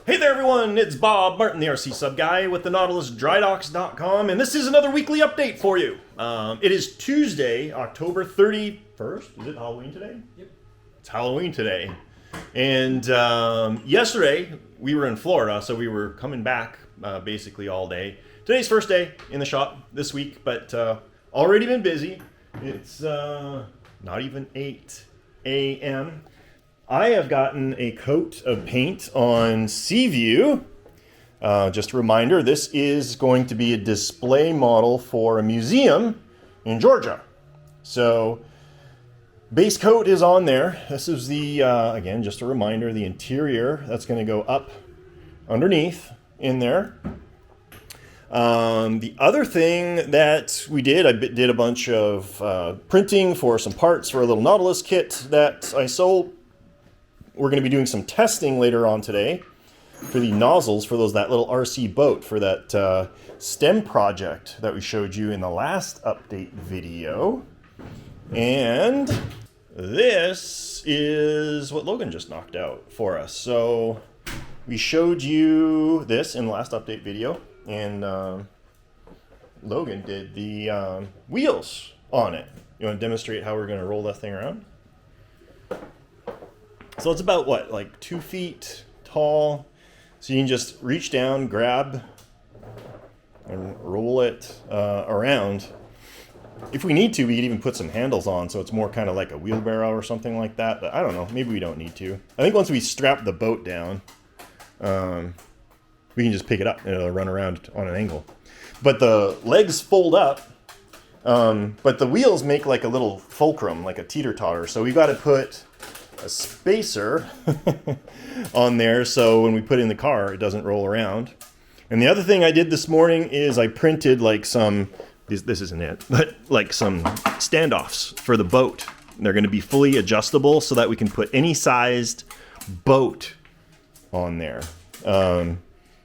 Hey there everyone, it's Bob Martin, the RCSubGuy with the Nautilus Drydocks.com, and this is another weekly update for you. It is Tuesday, October 31st. Is it Halloween today? Yep. It's Halloween today. And yesterday, we were in Florida, so we were coming back basically all day. Today's first day in the shop this week, but already been busy. It's not even 8 a.m. I have gotten a coat of paint on Seaview. Just a reminder, this is going to be a display model for a museum in Georgia. So, base coat is on there. This is the, again, just a reminder, the interior. That's going to go up underneath in there. The other thing that we did, I did a bunch of printing for some parts for a little Nautilus kit that I sold. We're going to be doing some testing later on today for the nozzles for that little RC boat for that STEM project that we showed you in the last update video. And this is what Logan just knocked out for us. So we showed you this in the last update video, and Logan did the wheels on it. You want to demonstrate how we're going to roll that thing around? So it's about, what, like 2 feet tall. So you can just reach down, grab, and roll it around. If we need to, we could even put some handles on, so it's more kind of like a wheelbarrow or something like that. But I don't know, maybe we don't need to. I think once we strap the boat down, we can just pick it up and it'll run around on an angle. But the legs fold up, but the wheels make like a little fulcrum, like a teeter-totter. So we've got to put a spacer on there so when we put it in the car it doesn't roll around. And the other thing I did this morning is I printed like some, this isn't it, but like some standoffs for the boat. They're going to be fully adjustable so that we can put any sized boat on there.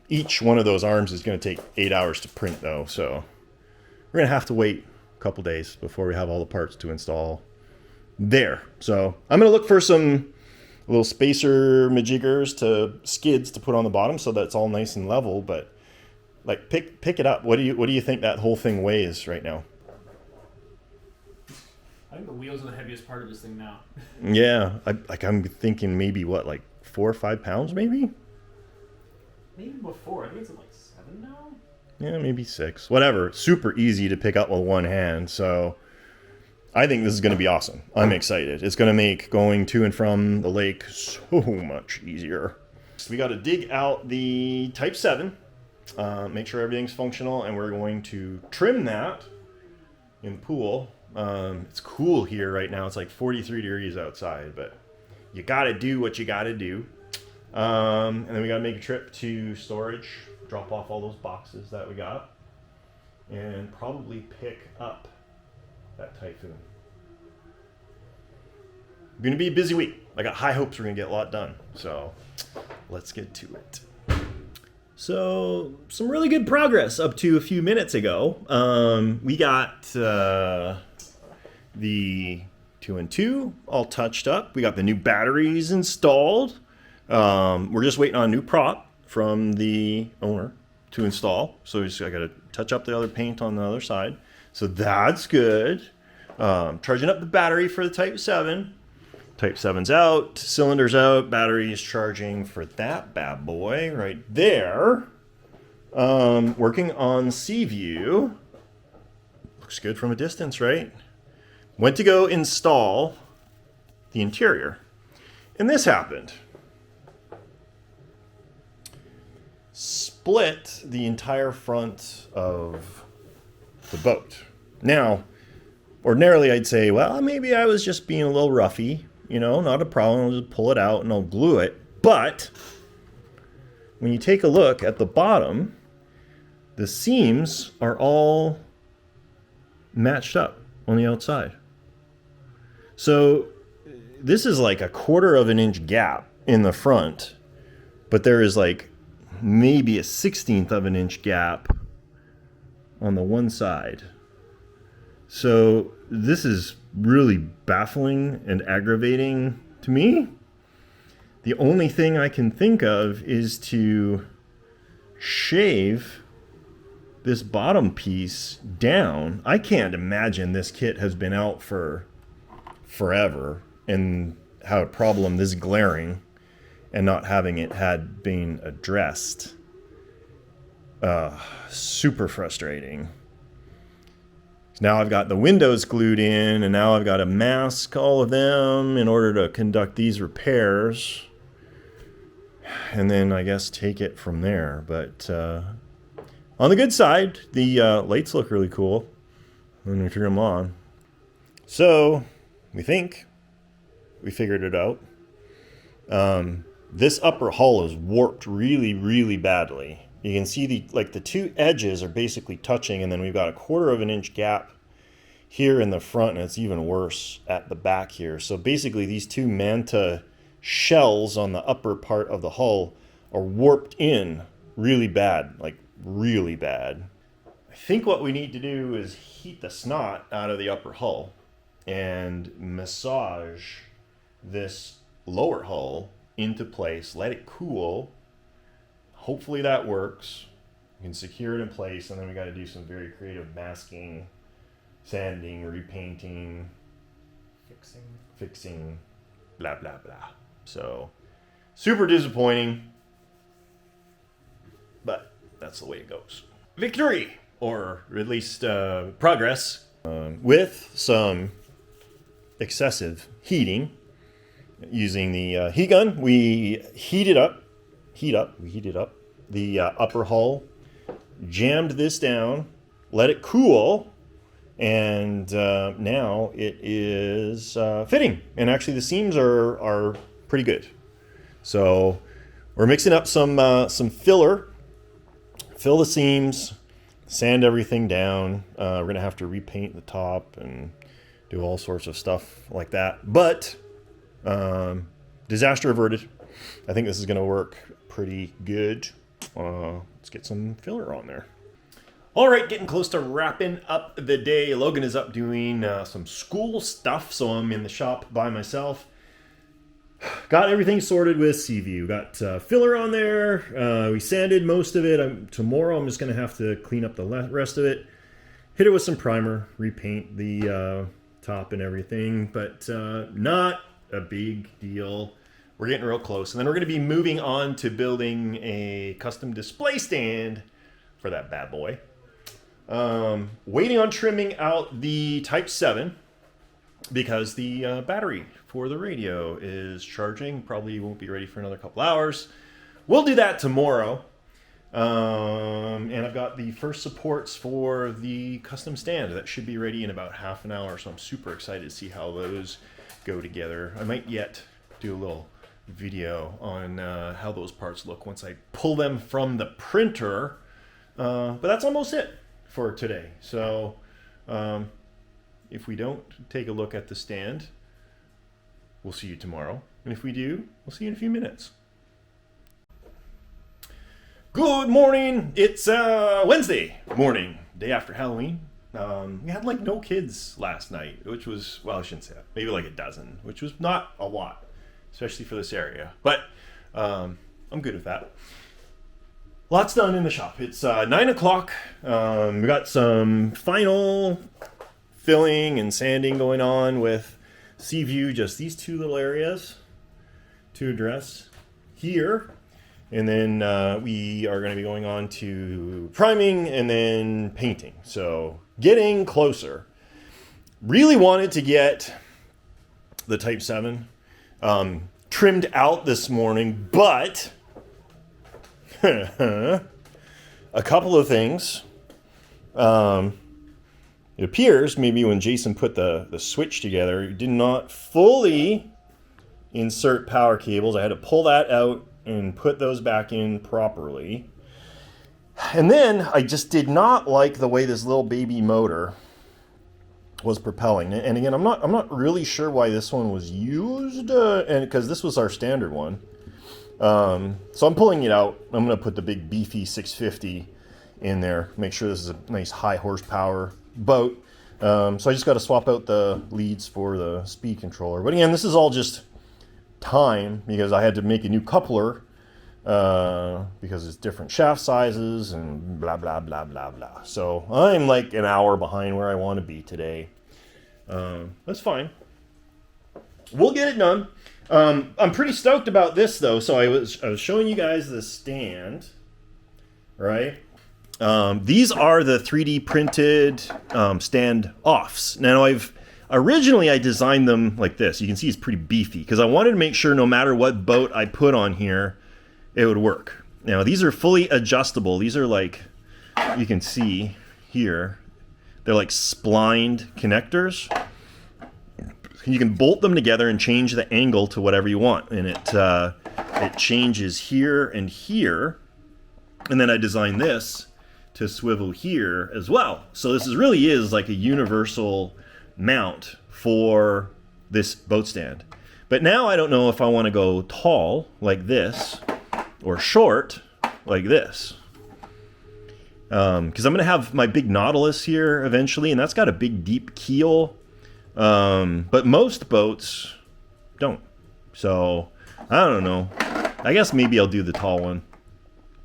Each one of those arms is going to take 8 hours to print though, so we're going to have to wait a couple days before we have all the parts to install there. So I'm going to look for some little spacer majiggers to skids to put on the bottom so that it's all nice and level. But like pick it up. What do you think that whole thing weighs right now? I think the wheels are the heaviest part of this thing now. Yeah, I'm thinking maybe what, like 4 or 5 pounds maybe? Maybe before. I think it's at like 7 now. Yeah, maybe 6. Whatever. Super easy to pick up with one hand. So I think this is going to be awesome. I'm excited. It's going to make going to and from the lake so much easier. So we got to dig out the Type 7, make sure everything's functional, and we're going to trim that in the pool. It's cool here right now. It's like 43 degrees outside, but you got to do what you got to do. And then we got to make a trip to storage, drop off all those boxes that we got, and probably pick up that Typhoon. Going to be a busy week. I got high hopes we're going to get a lot done. So let's get to it. So some really good progress up to a few minutes ago. We got the 2 and 2 all touched up. We got the new batteries installed. We're just waiting on a new prop from the owner to install. So I got to touch up the other paint on the other side. So that's good. Charging up the battery for the Type 7. Type 7's out, cylinder's out, battery is charging for that bad boy right there. Working on Seaview. Looks good from a distance, right? Went to go install the interior. And this happened. Split the entire front of the boat. Now, ordinarily I'd say, well, maybe I was just being a little roughy. You know, not a problem. I'll just pull it out and I'll glue it. But when you take a look at the bottom, the seams are all matched up on the outside. So this is like a 1/4 of an inch gap in the front, but there is like maybe a 1/16 of an inch gap on the one side. So this is really baffling and aggravating to me. The only thing I can think of is to shave this bottom piece down. I can't imagine this kit has been out for forever and have a problem this glaring and not having it had been addressed. Super frustrating. Now I've got the windows glued in, and now I've got to mask all of them in order to conduct these repairs. And then I guess take it from there. But on the good side, the lights look really cool when we turn them on. So we think we figured it out. This upper hull is warped really, really badly. You can see the two edges are basically touching, and then we've got a 1/4 of an inch gap here in the front, and it's even worse at the back here. So basically these two manta shells on the upper part of the hull are warped in really bad, like really bad. I think what we need to do is heat the snot out of the upper hull and massage this lower hull into place, let it cool. Hopefully that works. You can secure it in place, and then we got to do some very creative masking, sanding, repainting, fixing, blah, blah, blah. So, super disappointing, but that's the way it goes. Victory, or at least progress, with some excessive heating. Using the heat gun, we heated up the upper hull, jammed this down, let it cool, and now it is fitting. And actually the seams are pretty good. So we're mixing up some filler, fill the seams, sand everything down. We're gonna have to repaint the top and do all sorts of stuff like that. But disaster averted. I think this is gonna work pretty good. Let's get some filler on there. All right, getting close to wrapping up the day. Logan is up doing some school stuff, so I'm in the shop by myself. Got everything sorted with Seaview. Got filler on there. We sanded most of it. Tomorrow I'm just going to have to clean up the rest of it. Hit it with some primer, repaint the top and everything, but not a big deal. We're getting real close. And then we're going to be moving on to building a custom display stand for that bad boy. Waiting on trimming out the Type 7 because the battery for the radio is charging. Probably won't be ready for another couple hours. We'll do that tomorrow. And I've got the first supports for the custom stand. That should be ready in about half an hour, so I'm super excited to see how those go together. I might yet do a little video on how those parts look once I pull them from the printer. But that's almost it for today. So if we don't take a look at the stand, we'll see you tomorrow. And if we do, we'll see you in a few minutes. Good morning. It's Wednesday morning, day after Halloween. We had like no kids last night, which was, well, I shouldn't say that. Maybe like a dozen, which was not a lot, especially for this area. But I'm good with that. Lots done in the shop. It's 9 o'clock. We got some final filling and sanding going on with Seaview, just these two little areas to address here. And then we are going to be going on to priming and then painting. So getting closer. Really wanted to get the Type 7 trimmed out this morning, but a couple of things. It appears maybe when Jason put the switch together, he did not fully insert power cables. I had to pull that out and put those back in properly. And then I just did not like the way this little baby motor was propelling. And again, I'm not really sure why this one was used, and because this was our standard one. So I'm pulling it out. I'm going to put the big beefy 650 in there. Make sure this is a nice high horsepower boat. So I just got to swap out the leads for the speed controller. But again, this is all just time because I had to make a new coupler because it's different shaft sizes and blah, blah, blah, blah, blah. So I'm like an hour behind where I want to be today. That's fine. We'll get it done. I'm pretty stoked about this though. So I was showing you guys the stand, right? These are the 3D printed stand offs. Now originally I designed them like this. You can see it's pretty beefy because I wanted to make sure no matter what boat I put on here, it would work. Now these are fully adjustable. These are like, you can see here, they're like splined connectors. You can bolt them together and change the angle to whatever you want. And it changes here and here. And then I designed this to swivel here as well. So this really is like a universal mount for this boat stand. But now I don't know if I want to go tall like this or short like this. Because I'm going to have my big Nautilus here eventually, and that's got a big deep keel. But most boats don't. So I don't know. I guess maybe I'll do the tall one.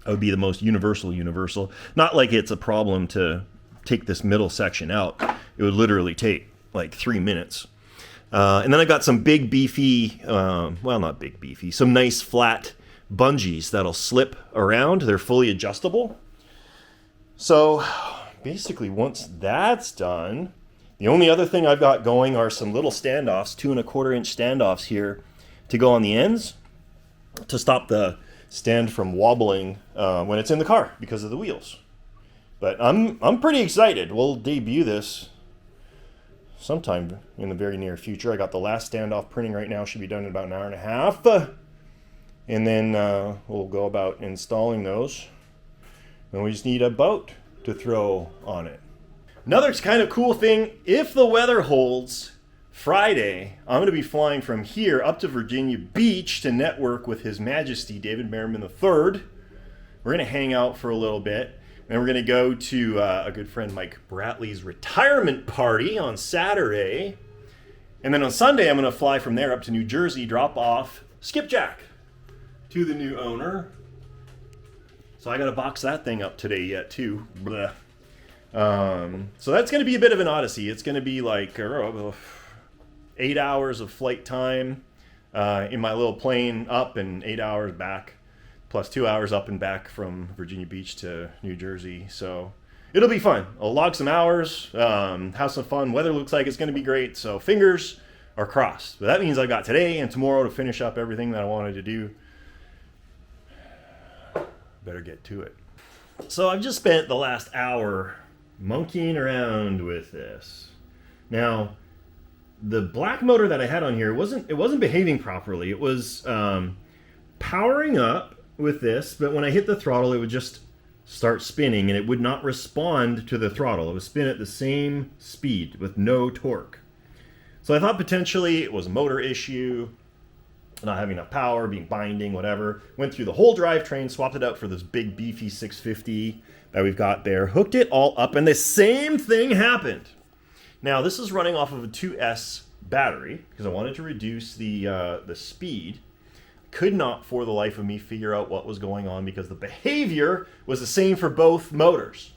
That would be the most universal. Not like it's a problem to take this middle section out. It would literally take like 3 minutes. And then I've got some big beefy, well, not big beefy, some nice flat bungees that'll slip around. They're fully adjustable. So basically once that's done, the only other thing I've got going are some little standoffs, 2 1/4 inch standoffs here to go on the ends to stop the stand from wobbling when it's in the car because of the wheels. But I'm pretty excited. We'll debut this sometime in the very near future. I got the last standoff printing right now. Should be done in about an hour and a half. And then we'll go about installing those. And we just need a boat to throw on it. Another kind of cool thing, if the weather holds, Friday, I'm going to be flying from here up to Virginia Beach to network with His Majesty David Merriman III. We're going to hang out for a little bit. And we're going to go to a good friend Mike Bratley's retirement party on Saturday. And then on Sunday, I'm going to fly from there up to New Jersey, drop off Skipjack to the new owner. So I got to box that thing up today yet too. Blah. So that's going to be a bit of an odyssey. It's going to be like 8 hours of flight time in my little plane up and 8 hours back, plus 2 hours up and back from Virginia Beach to New Jersey. So it'll be fun. I'll log some hours, have some fun. Weather looks like it's going to be great. So fingers are crossed. But that means I've got today and tomorrow to finish up everything that I wanted to do. Better get to it. So I've just spent the last hour monkeying around with this. Now, the black motor that I had on here it wasn't behaving properly. It was powering up with this, but when I hit the throttle, it would just start spinning and it would not respond to the throttle. It would spin at the same speed with no torque. So I thought potentially it was a motor issue, not having enough power, being binding, whatever. Went through the whole drivetrain, swapped it out for this big beefy 650 that we've got there, hooked it all up, and the same thing happened. Now this is running off of a 2S battery because I wanted to reduce the speed. Could not for the life of me figure out what was going on because the behavior was the same for both motors.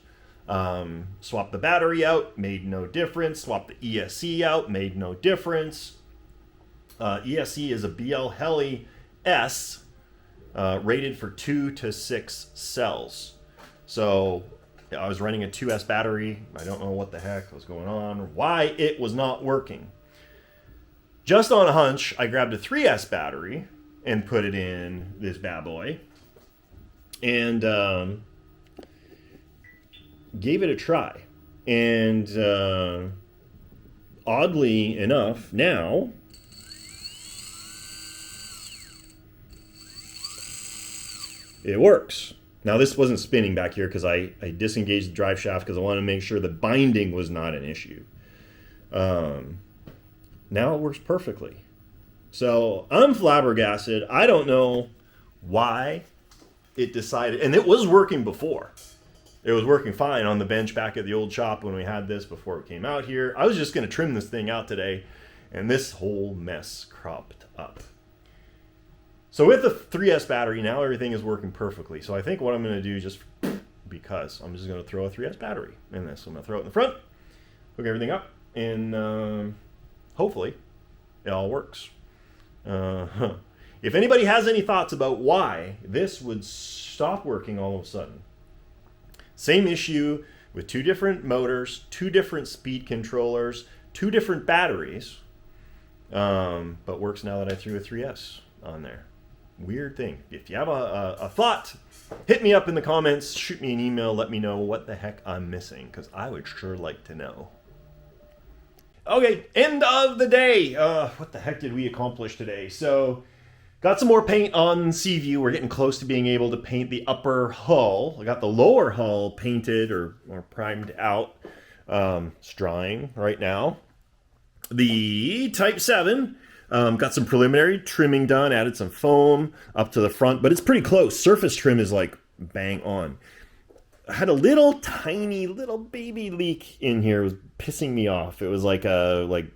Swapped the battery out, made no difference. Swapped the ESC out, made no difference. ESC is a BL Heli S rated for 2 to 6 cells. So I was running a 2S battery. I don't know what the heck was going on, why it was not working. Just on a hunch, I grabbed a 3S battery and put it in this bad boy and gave it a try. And oddly enough, now it works. Now this wasn't spinning back here because I disengaged the drive shaft because I wanted to make sure the binding was not an issue. Now it works perfectly. So I'm flabbergasted. I don't know why it decided, and it was working before. It was working fine on the bench back at the old shop when we had this before it came out here. I was just going to trim this thing out today, and this whole mess cropped up. So with the 3S battery, now everything is working perfectly. So I think what I'm going to do, just because, I'm just going to throw a 3S battery in this. I'm going to throw it in the front, hook everything up, and hopefully it all works. If anybody has any thoughts about why this would stop working all of a sudden, same issue with 2 different motors, 2 different speed controllers, 2 different batteries, but works now that I threw a 3S on there. Weird thing. If you have a thought, hit me up in the comments, shoot me an email, let me know what the heck I'm missing, because I would sure like to know. Okay, end of the day. What the heck did we accomplish today? So, got some more paint on Seaview. We're getting close to being able to paint the upper hull. I got the lower hull painted or primed out. It's drying right now. The Type 7, got some preliminary trimming done, added some foam up to the front, but it's pretty close. Surface trim is like bang on. I had a little tiny little baby leak in here. It was pissing me off. It was like 8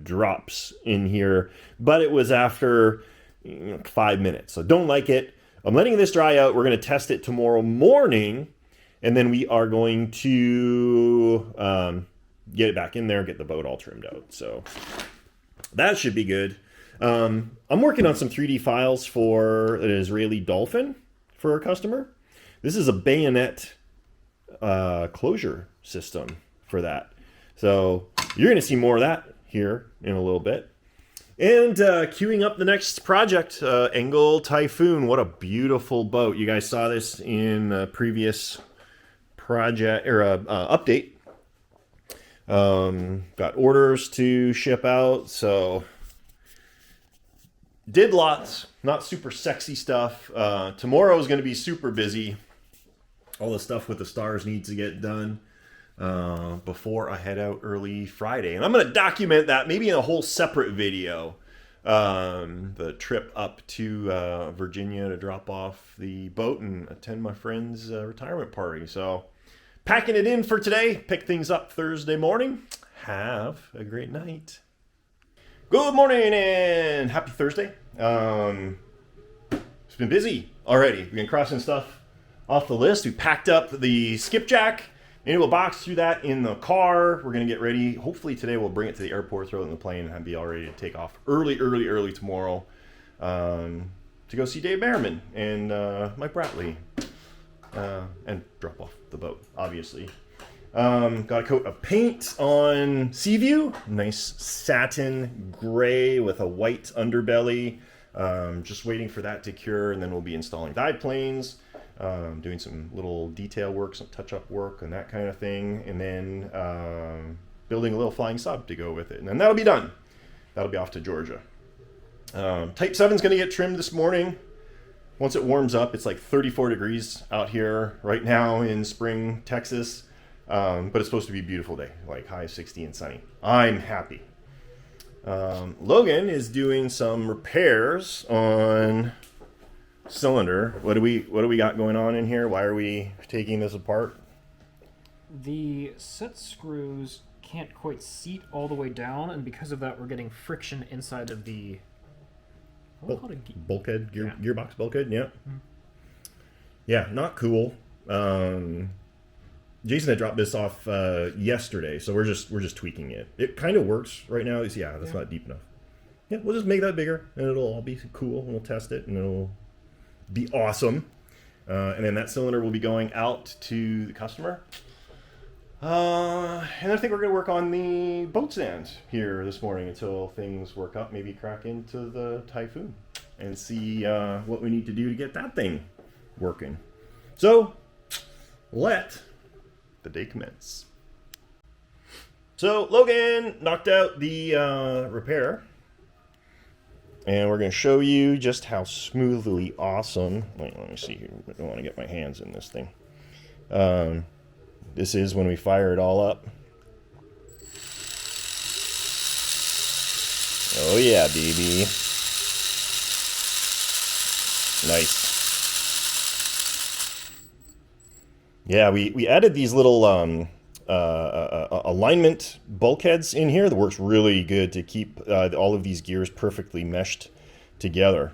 drops in here, but it was after 5 minutes. So don't like it. I'm letting this dry out. We're going to test it tomorrow morning, and then we are going to get it back in there, get the boat all trimmed out. So that should be good. I'm working on some 3D files for an Israeli dolphin for a customer. This is a bayonet closure system for that. So you're going to see more of that here in a little bit. And queuing up the next project, Engel Typhoon. What a beautiful boat. You guys saw this in a previous project or update. Got orders to ship out, so did lots, not super sexy stuff. Tomorrow is going to be super busy. All the stuff with the stars needs to get done before I head out early Friday. And I'm going to document that maybe in a whole separate video. The trip up to Virginia to drop off the boat and attend my friend's retirement party. So packing it in for today, pick things up Thursday morning. Have a great night. Good morning and happy Thursday. It's been busy already. We've been crossing stuff off the list. We packed up the skipjack into a box, threw that in the car. We're going to get ready. Hopefully today we'll bring it to the airport, throw it in the plane, and be all ready to take off early tomorrow to go see Dave Merriman and Mike Bratley and drop off the boat, obviously. Got a coat of paint on Seaview. Nice satin gray with a white underbelly. Just waiting for that to cure, and then we'll be installing dive planes. Doing some little detail work, some touch-up work, and that kind of thing, and then building a little flying sub to go with it, and then that'll be done. That'll be off to Georgia. Type 7 is going to get trimmed this morning. Once it warms up, it's like 34 degrees out here right now in spring Texas, but it's supposed to be a beautiful day, like high 60 and sunny. I'm happy. Logan is doing some repairs on cylinder. What do we got going on in here? Why are we taking this apart? The set screws can't quite seat all the way down, and because of that, we're getting friction inside of the bulkhead, gearbox bulkhead. Yeah, yeah, not cool. Jason had dropped this off yesterday, so we're just tweaking it. It kind of works right now. That's not deep enough. Yeah, we'll just make that bigger, and it'll all be cool. And we'll test it, and it'll be awesome. And then that cylinder will be going out to the customer. And I think we're going to work on the boat stand here this morning until things work up. Maybe crack into the Typhoon and see what we need to do to get that thing working. So let the day commence. So Logan knocked out the repair. And we're going to show you just how smoothly awesome. Wait, let me see here. I don't want to get my hands in this thing. This is when we fire it all up. Oh yeah, baby. Nice. Yeah, we added these little alignment bulkheads in here that works really good to keep all of these gears perfectly meshed together.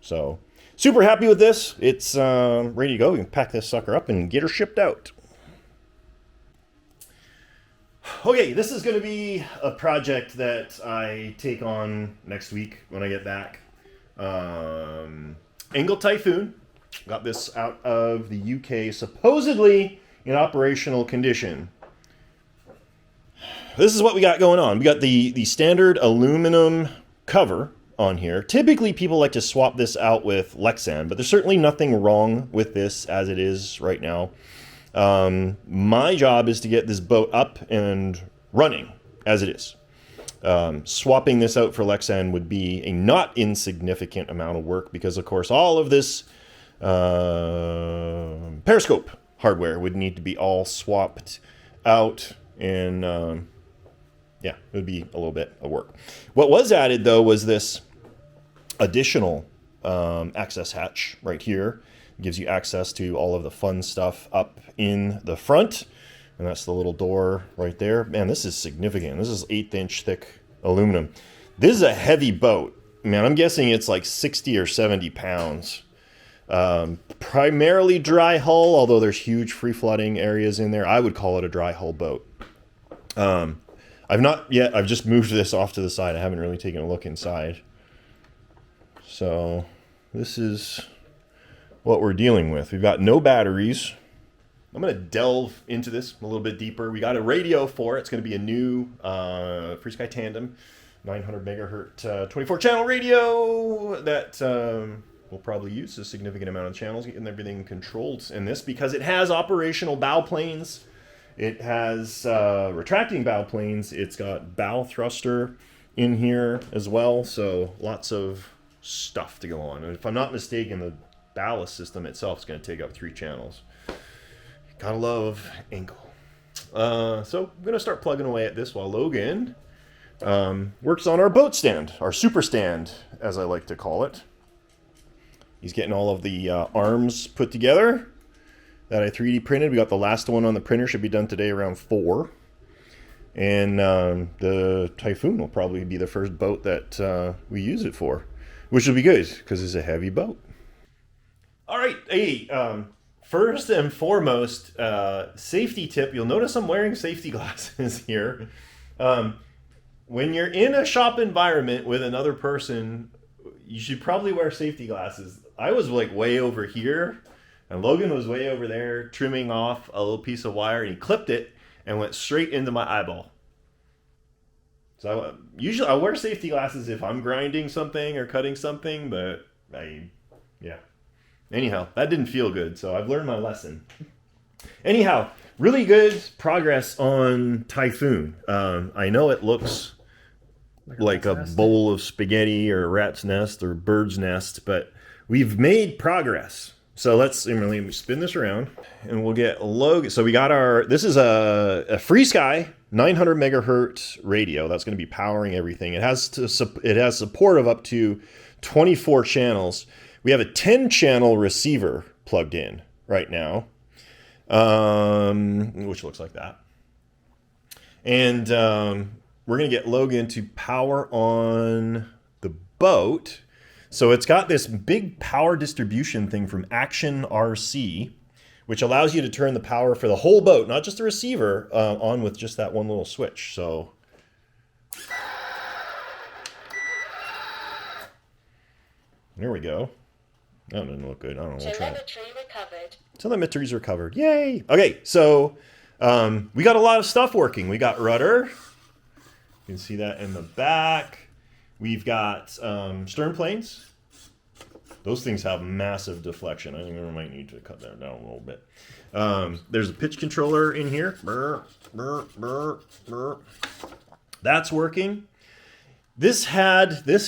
So super happy with this. It's ready to go. We can pack this sucker up and get her shipped out. Okay, this is going to be a project that I take on next week when I get back. Angle Typhoon. Got this out of the UK, supposedly in operational condition. This is what we got going on. We got the standard aluminum cover on here. Typically, people like to swap this out with Lexan, but there's certainly nothing wrong with this as it is right now. My job is to get this boat up and running as it is. Swapping this out for Lexan would be a not insignificant amount of work because, of course, all of this periscope hardware would need to be all swapped out, and yeah, it would be a little bit of work. What was added, though, was this additional access hatch right here. It gives you access to all of the fun stuff up in the front, and that's the little door right there. Man, this is significant. This is 1/8 inch thick aluminum. This is a heavy boat. Man, I'm guessing it's like 60 or 70 pounds. Primarily dry hull, although there's huge free flooding areas in there. I would call it a dry hull boat. I've not yet. I've just moved this off to the side. I haven't really taken a look inside. So this is what we're dealing with. We've got no batteries. I'm going to delve into this a little bit deeper. We got a radio for it. It's going to be a new Free Sky Tandem 900 megahertz 24 channel radio that we'll probably use a significant amount of channels, getting everything controlled in this because it has operational bow planes. It has retracting bow planes. It's got bow thruster in here as well. So lots of stuff to go on. And if I'm not mistaken, the ballast system itself is going to take up 3 channels. Gotta love Angle. So I'm going to start plugging away at this while Logan works on our boat stand, our super stand, as I like to call it. He's getting all of the arms put together that I 3D printed. We got the last one on the printer, should be done today around 4. And the Typhoon will probably be the first boat that we use it for, which will be good because it's a heavy boat. All right, hey, first and foremost, safety tip. You'll notice I'm wearing safety glasses here. When you're in a shop environment with another person, you should probably wear safety glasses. I was like way over here, and Logan was way over there trimming off a little piece of wire, and he clipped it and went straight into my eyeball. So usually I wear safety glasses if I'm grinding something or cutting something, but yeah. Anyhow, that didn't feel good, so I've learned my lesson. Anyhow, really good progress on Typhoon. I know it looks like a bowl of spaghetti or a rat's nest or bird's nest, but we've made progress. So let me spin this around and we'll get Logan. So we got this is a Free Sky 900 megahertz radio that's going to be powering everything. It has support of up to 24 channels. We have a 10 channel receiver plugged in right now, which looks like that. And we're going to get Logan to power on the boat. So it's got this big power distribution thing from Action RC, which allows you to turn the power for the whole boat, not just the receiver, on with just that one little switch. So there we go. That doesn't look good. I don't know. We'll try it. Telemetry's recovered. Yay! Okay, so we got a lot of stuff working. We got rudder. You can see that in the back. We've got stern planes. Those things have massive deflection. I think I might need to cut that down a little bit. There's a pitch controller in here. Brr, brr, brr, brr. That's working. This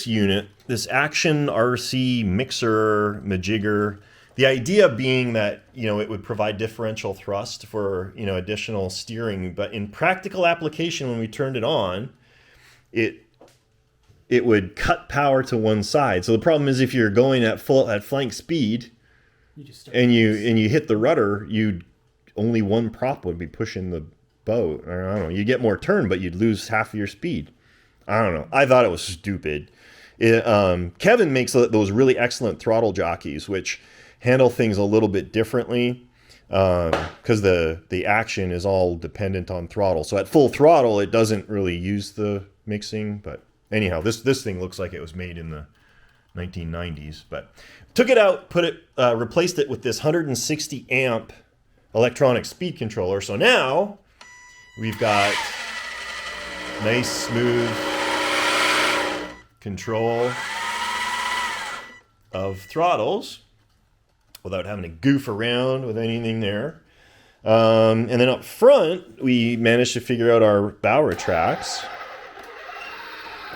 unit, this Action RC mixer majigger. The idea being that, it would provide differential thrust for, additional steering. But in practical application, when we turned it on, it would cut power to one side. So the problem is if you're going at flank speed and you hit the rudder, only one prop would be pushing the boat. I don't know. You get more turn, but you'd lose half of your speed. I don't know. I thought it was stupid. Kevin makes those really excellent throttle jockeys, which handle things a little bit differently because the action is all dependent on throttle. So at full throttle, it doesn't really use the mixing. But anyhow, this thing looks like it was made in the 1990s. But took it out, replaced it with this 160 amp electronic speed controller. So now we've got nice, smooth control of throttles without having to goof around with anything there. And then up front, we managed to figure out our bow retracts.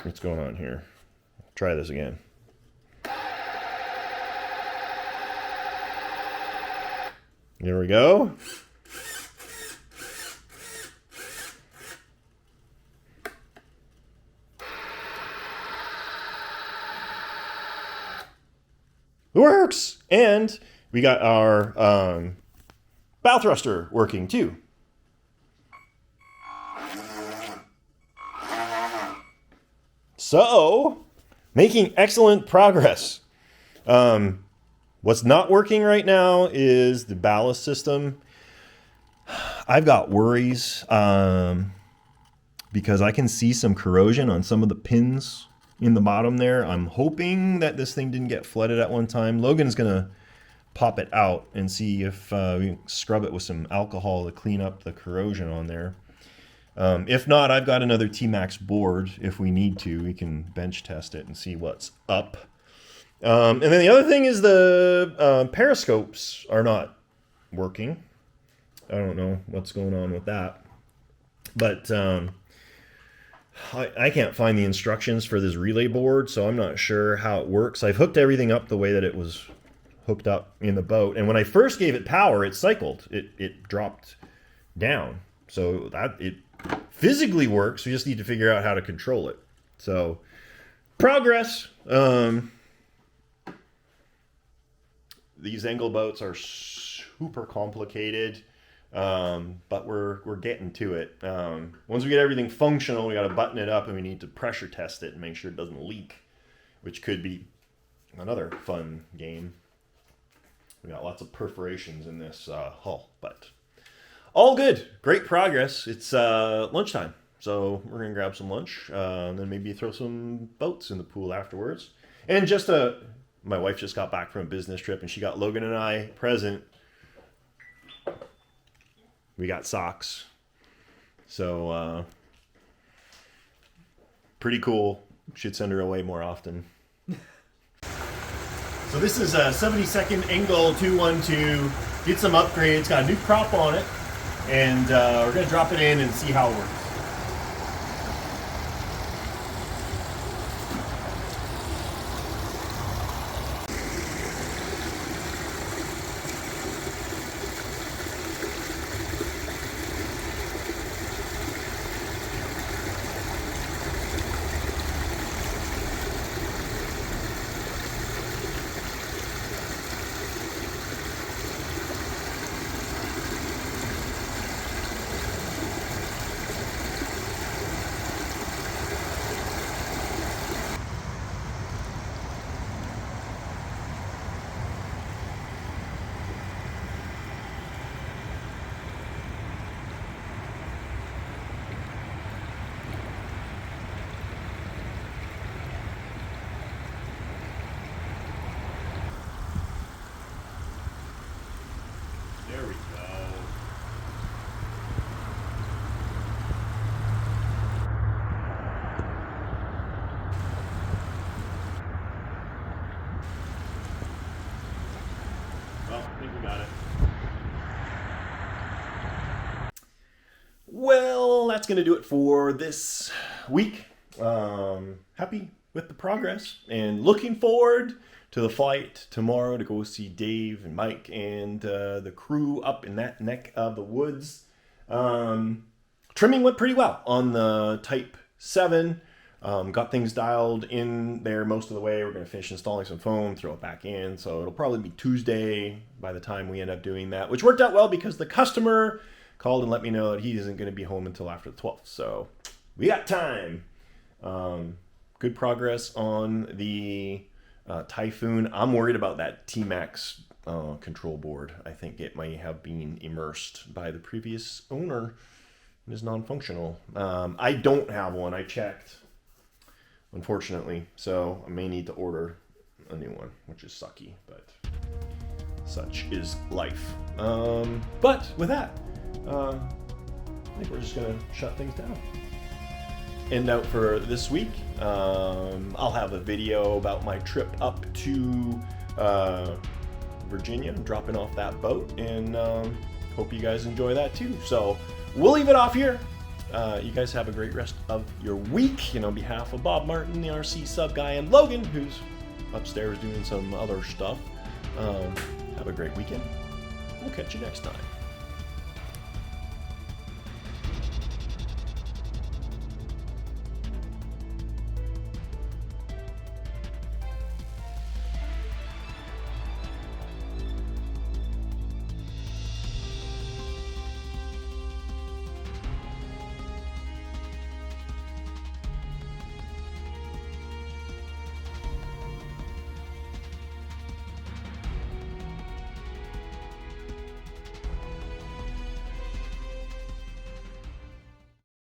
What's going on here? Try this again. There we go. It works! And we got our bow thruster working too. So, making excellent progress. What's not working right now is the ballast system. I've got worries because I can see some corrosion on some of the pins in the bottom there. I'm hoping that this thing didn't get flooded at one time. Logan's gonna pop it out and see if we can scrub it with some alcohol to clean up the corrosion on there. If not, I've got another T-Max board. If we need to, we can bench test it and see what's up. And then the other thing is the periscopes are not working. I don't know what's going on with that. But I can't find the instructions for this relay board, so I'm not sure how it works. I've hooked everything up the way that it was hooked up in the boat. And when I first gave it power, it cycled. It dropped down. So that it physically works. We just need to figure out how to control it. So progress. These angle boats are super complicated. But we're getting to it. Once we get everything functional, we got to button it up and we need to pressure test it and make sure it doesn't leak, which could be another fun game. We got lots of perforations in this hull, but all good. Great progress. It's lunchtime, so we're gonna grab some lunch, and then maybe throw some boats in the pool afterwards. And my wife just got back from a business trip, and she got Logan and I a present. We got socks. So, pretty cool. Should send her away more often. So this is a 72nd Engel 212. Did some upgrades. Got a new prop on it. And we're going to drop it in and see how it works. There we go. Well, I think we got it. Well, that's going to do it for this week. Happy with the progress and looking forward to the flight tomorrow to go see Dave and Mike and the crew up in that neck of the woods. Trimming went pretty well on the Type 7. Got things dialed in there most of the way. We're going to finish installing some foam, throw it back in. So it'll probably be Tuesday by the time we end up doing that, which worked out well because the customer called and let me know that he isn't going to be home until after the 12th. So we got time. good progress on the Typhoon. I'm worried about that T-Max control board. I think it may have been immersed by the previous owner and is non-functional. I don't have one. I checked, unfortunately, so I may need to order a new one, which is sucky, but such is life. But with that, I think we're just gonna shut things down. End out for this week. I'll have a video about my trip up to Virginia, dropping off that boat, and hope you guys enjoy that too. So we'll leave it off here. You guys have a great rest of your week. And on behalf of Bob Martin, the RCSubGuy, and Logan, who's upstairs doing some other stuff, have a great weekend. We'll catch you next time.